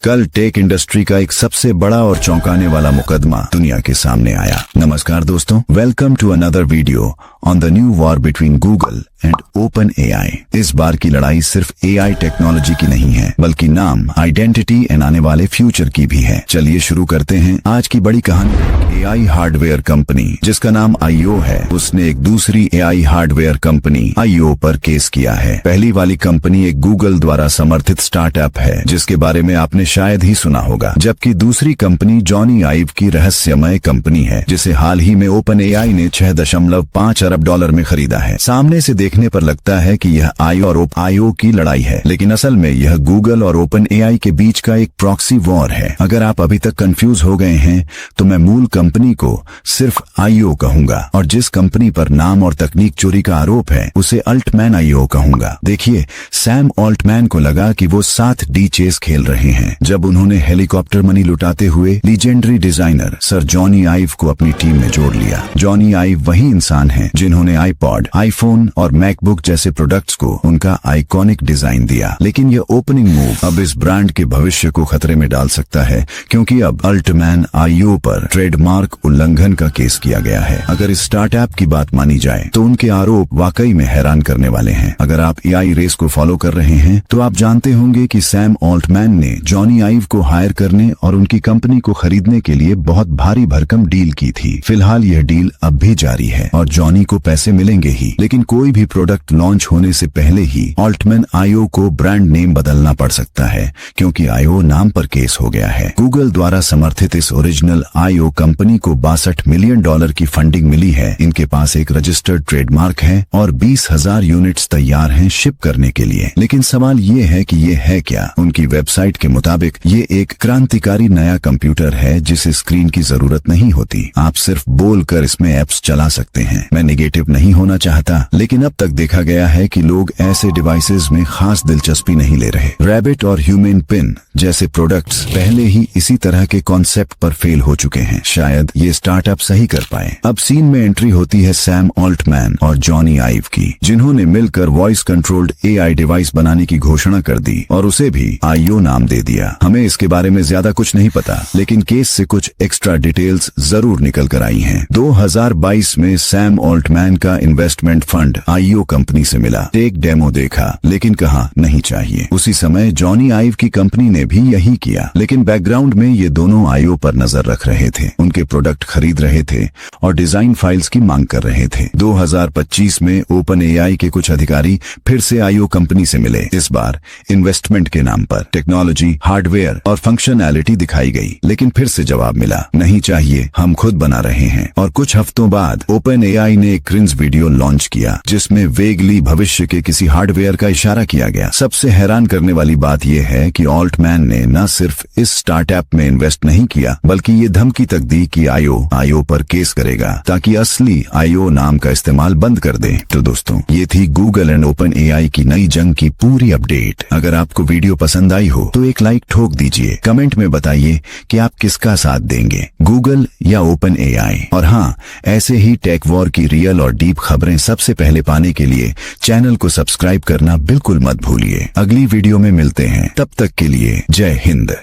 कल tech industry का एक सबसे बड़ा और चौंकाने वाला मुकदमा दुनिया के सामने आया। नमस्कार दोस्तों, welcome to another video on the new war between Google and OpenAI. इस बार की लड़ाई सिर्फ एआई टेक्नोलॉजी की नहीं है, बल्कि नाम, आइडेंटिटी एंड आने वाले फ्यूचर की भी है। चलिए शुरू करते हैं आज की बड़ी कहानी। एआई हार्डवेयर कंपनी जिसका नाम आईओ है, उसने एक दूसरी एआई हार्डवेयर कंपनी आईओ पर केस किया है। पहली वाली कंपनी एक गूगल द्वारा समर्थित स्टार्टअप है जिसके बारे में आपने शायद ही सुना होगा, जबकि दूसरी कंपनी जॉनी आइव की रहस्यमय कंपनी है जिसे हाल ही में ओपन एआई ने $6.5 अरब में खरीदा है। सामने से देखने पर लगता है कि यह आईओ और आईओ की लड़ाई है, लेकिन असल में यह गूगल और ओपन एआई के बीच का एक प्रॉक्सी वॉर है। अगर आप अभी तक कंफ्यूज हो गए हैं तो मैं मूल कंपनी को सिर्फ आईओ कहूंगा और जिस कंपनी पर नाम और तकनीक चोरी का आरोप है उसे अल्टमैन आईओ कहूंगा। देखिए, सैम ऑल्टमैन को लगा कि वो 7D चेस खेल रहे हैं जब उन्होंने हेलीकॉप्टर मनी लुटाते हुए लीजेंडरी डिजाइनर सर जॉनी आइव को अपनी टीम में जोड़ लिया। जॉनी आइव वही इंसान हैं जिन्होंने आईपॉड, आईफोन और मैकबुक जैसे प्रोडक्ट्स को उनका आइकॉनिक डिजाइन दिया। लेकिन यह ओपनिंग मूव अब इस ब्रांड के भविष्य को खतरे में डाल सकता है, क्योंकि अब अल्टमैन आईओ पर ट्रेडमार्क उल्लंघन का केस किया गया है। अगर इस स्टार्टअप की बात मानी जाए तो उनके आरोप वाकई में हैरान करने वाले हैं। अगर आप एआई रेस को फॉलो कर रहे हैं तो आप जानते होंगे कि सैम ऑल्टमैन ने जॉनी आइव को हायर करने और उनकी कंपनी को खरीदने के लिए बहुत भारी भरकम डील की थी। फिलहाल यह डील अब भी जारी है और जॉनी को पैसे मिलेंगे ही, लेकिन कोई भी प्रोडक्ट लॉन्च होने से पहले ही ऑल्टमैन आईओ को ब्रांड नेम बदलना पड़ सकता है, क्योंकि आईओ नाम पर केस हो गया है। गूगल द्वारा समर्थित इस ओरिजिनल आईओ कंपनी को $62 मिलियन की फंडिंग मिली है। इनके पास एक रजिस्टर्ड ट्रेडमार्क है और 20,000 यूनिट्स तैयार हैं शिप करने के लिए। लेकिन सवाल ये है कि ये है क्या? उनकी वेबसाइट के मुताबिक ये एक क्रांतिकारी नया कंप्यूटर है जिसे स्क्रीन की जरूरत नहीं होती, आप सिर्फ बोलकर इसमें एप्स चला सकते हैं। मैं नेगेटिव नहीं होना चाहता, लेकिन अब तक देखा गया है कि लोग ऐसे डिवाइसेस में खास दिलचस्पी नहीं ले रहे। रैबिट और ह्यूमन पिन जैसे प्रोडक्ट्स पहले ही इसी तरह के कॉन्सेप्ट पर फेल हो चुके हैं। शायद ये स्टार्टअप सही कर पाए। अब सीन में एंट्री होती है सैम ऑल्टमैन और जॉनी आइव की, जिन्होंने मिलकर वॉइस कंट्रोल्ड एआई डिवाइस बनाने की घोषणा कर दी और उसे भी आईओ नाम दे दिया। हमें इसके बारे में ज्यादा कुछ नहीं पता, लेकिन केस से कुछ एक्स्ट्रा डिटेल्स जरूर निकल कर आई हैं। 2022 में सैम ऑल्टमैन का इन्वेस्टमेंट फंड आईओ कंपनी से मिला। एक डेमो देखा, लेकिन कहा नहीं चाहिए। उसी समय जॉनी आइव की कंपनी ने भी यही किया, लेकिन बैकग्राउंड में ये दोनों आईओ पर नजर रख रहे थे, उनके प्रोडक्ट खरीद रहे थे और डिजाइन फाइल्स की मांग कर रहे थे। 2025 में ओपन एआई के कुछ अधिकारी फिर से आईओ कंपनी से मिले। इस बार इन्वेस्टमेंट के नाम पर टेक्नोलॉजी, हार्डवेयर और फंक्शनैलिटी दिखाई गई, लेकिन फिर से जवाब मिला, नहीं चाहिए, हम खुद बना रहे हैं। और कुछ हफ्तों बाद ओपन एआई ने एक क्रिंज वीडियो लॉन्च किया जिसमें वेगली भविष्य के किसी हार्डवेयर का इशारा किया गया। सबसे हैरान करने वाली बात यह है कि ऑल्टमैन ने न सिर्फ इस स्टार्टअप में इन्वेस्ट नहीं किया, बल्कि ये धमकी तक दी कि आईओ पर केस करेगा ताकि असली आईओ नाम का इस्तेमाल बंद कर दे। तो दोस्तों, ये थी गूगल एंड ओपन एआई की नई जंग की पूरी अपडेट। अगर आपको वीडियो पसंद आई हो तो एक लाइक ठोक दीजिए। कमेंट में बताइए कि आप किसका साथ देंगे, गूगल या ओपन एआई। और हाँ, ऐसे ही टेक वॉर की रियल और डीप खबरें सबसे पहले पाने के लिए चैनल को सब्सक्राइब करना बिल्कुल मत भूलिए। अगली वीडियो में मिलते हैं, तब तक के लिए जय हिंद।